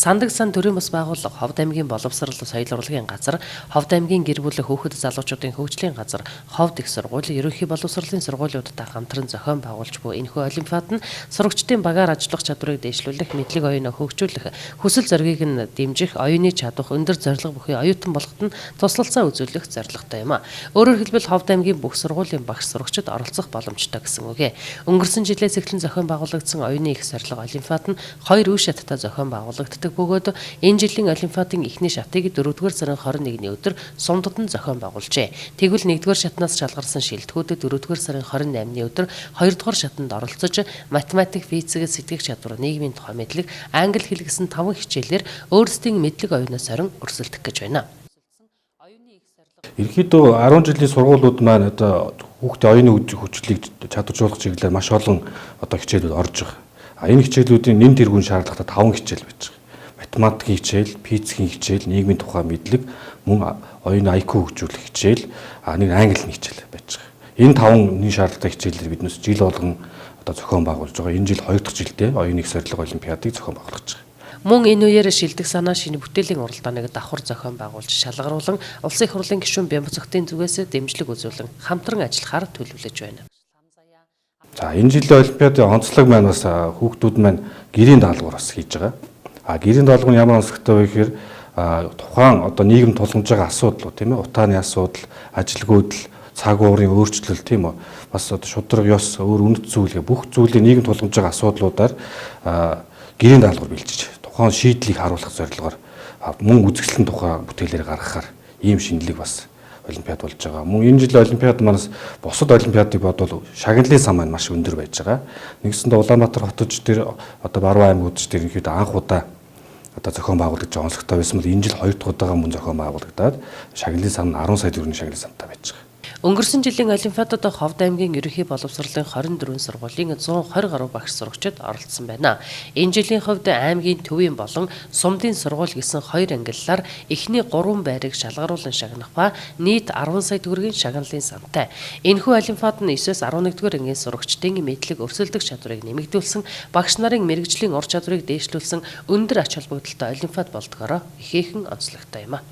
Сандаг сан төрийн бас байгууллага, Ховд аймгийн боловсрол соёл урлагийн газар, Ховд аймгийн гэр бүл хүүхэд залуучуудын хөгжлийн газар, Ховд их сургууль, ерөнхий боловсролын сургуулиудтай хамтран зохион байгуулж буй энэхүү олимпиад нь сурагчдын багаар ажиллах чадварыг дэвшлүүлэх, мэдлэг оюунаа хөгжүүлэх, хүсэл зоригийг нь дэмжих, оюуны чадвах, өндөр зорилго бүхий оюутан болгоход нь туслалцаа үзүүлэх зорилготой юм а. Өөрөөр хэлбэл Ховд аймгийн бүх сургуулийн багш сурагчид оролцох боломжтой гэсэн үг. Өнгөрсөн жилээс эхлэн зохион байгуулагдсан оюуны их зорилго олимпиад нь 2 үе шаттай зохион байгуулагддаг бөгөөд энэ жилийн олимпиадын эхний шатыг 4-р сарын 21-ний өдөр Сумдад нь зохион байгуулжээ. Тэгвэл 1-р шатнаас шалгарсан шилдэгүүдэд 4-р сарын 28-ны өдөр 2-р шатанд оролцож математик, физик, сэтгэх чадвар, нийгмийн тухай мэдлэг, англи хэл гэсэн 5 хичээлээр өөрсдийн мэдлэг оюунаас орон өрсөлдөх гэж байна. Ерөнхийдөө 10 жилийн сургуулиуд маань одоо хүүхдийн оюуны хөгжлийг чадваржуулах чиглэлээр маш олон одоо хичээлүүд орж байгаа. Энэ хичээлүүдийн нэн тэргүүн шаардлагатай 5 хичээл байж байгаа. Математикийн хичээл, физикийн хичээл, нийгмийн тухай мэдлэг, мөн оюуны IQ хөгжүүлэх хичээл, нэг англи хичээл байж байгаа. Энэ 5 нэн шаардлагатай хичээлээр биднээс жил болгон одоо зохион байгуулж байгаа. Энэ жил 2 дахь жилдээ оюуны их зорилго олимпиадыг зохион байгуулж байгаа. Мөн энэ үеэр шилдэг санаа шинэ бүтээлийн уралдааныг давхар зохион байгуулж шалгаруулан улсын их хурлын гишүүн Бямбцогтын зүгээс дэмжлэг үзүүлэн хамтран ажиллахаар төлөвлөж байна. За энэ жилийн олимпиадын онцлог маань бас хүүхдүүд маань гэрийн даалгавар бас хийж байгаа. Гэрийн даалгавар нь ямар онцлогтой вэ гэхээр тухайн одоо нийгэм тулгамж байгаа асуудал тийм ээ, утааны асуудал, ажилгүйдэл, цаг уурын өөрчлөлт тийм үү, бас одоо шударга ёс, өөр үнэт зүйлгээ бүх зүйлийг нийгэм тулгамж байгаа асуудлуудаар гэрийн даалгавар бэлжиж тухайн шийдлийг харуулах зорилгоор мөн үзэсгэлэн тухай бүтээлээр гаргахаар ийм шинэлэг бас олимпиад болж байгаа. Мөн энэ жилийн олимпиад манаас бусад олимпиадыг бодвол шагналын сан маань маш өндөр байж байгаа. Нэгсэндээ Улаанбаатар хотод тэр одоо Баруун аймагуд ч ерөнхийдөө анх удаа одоо зохион байгуулагдаж байгаа онцлогтой байсан бол энэ жил 2 дахь удаага мөн зохион байгуулагдаад шагналын сан нь 10 сая төгрөгийн шагналын сантай байж байгаа. Өнгөрсөн жилийн олимпиадад Ховд аймгийн ерөнхий боловсролын 24 сургуулийн 120 гаруй багш сурагчид оролцсон байна. Энэ жилийн хувьд аймгийн төвийн болон сумдын сургууль гэсэн 2 ангиллаар эхний 3 байрыг шалгаруулан шагнах ба нийт 10 сая төгрөгийн шагналын сантай. Энэхүү олимпиад нь 9-с 11-р ангийн сурагчдын мэдлэг өрсөлдөх чадварыг нэмэгдүүлсэн, багш нарын мэрэгжлийн ур чадварыг дээшлүүлсэн өндөр ач холбогдолтой олимпиад болдгоороо ихээхэн онцлогтой юм а.